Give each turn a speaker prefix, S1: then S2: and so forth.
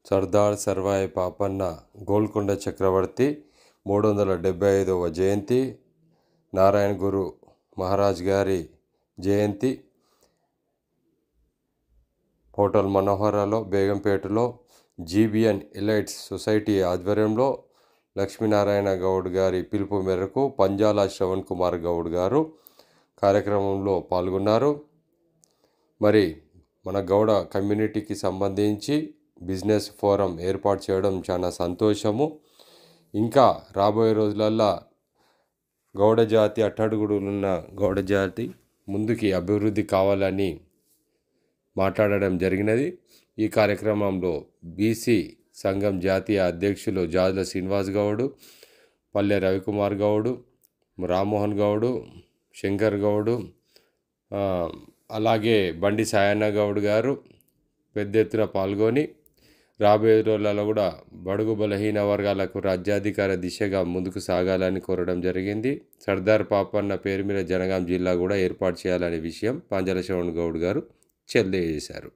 S1: సర్దార్ సర్వాయి పాపన్న గోల్కొండ చక్రవర్తి 375వ జయంతి, నారాయణ గురు మహారాజ్ గారి జయంతి hotel మనోహరాలో బేగంపేటలో GBN elites society ఆధ్వర్యంలో లక్ష్మీనారాయణ గౌడ్ గారి పిలుపు మేరకు పంజాల శ్రవణ్ కుమార్ గౌడ్ గారు కార్యక్రమంలో పాల్గొన్నారు. మరి మన గౌడ కమ్యూనిటీకి సంబంధించి బిజినెస్ ఫోరం ఏర్పాటు చేయడం చాలా సంతోషము. ఇంకా రాబోయే రోజులల్లో గౌడ జాతి అట్టడుగుడున్న గౌడ జాతి ముందుకి అభివృద్ధి కావాలని మాట్లాడడం జరిగినది. ఈ కార్యక్రమంలో బీసీ సంఘం జాతీయ అధ్యక్షులు జాజుల శ్రీనివాస్ గౌడు, పల్లె రవికుమార్ గౌడు, రామ్మోహన్ గౌడు, శంకర్ గౌడు, అలాగే బండి సాయన్న గౌడ్ గారు పెద్ద ఎత్తున పాల్గొని రాబోయే రోజులలో కూడా బడుగు బలహీన వర్గాలకు రాజ్యాధికార దిశగా ముందుకు సాగాలని కోరడం జరిగింది. సర్దార్ పాపన్న పేరు మీద జనగాం జిల్లా కూడా ఏర్పాటు చేయాలనే విషయం పంజాల శ్రవణ్ గౌడ్ గారు తెలియజేశారు.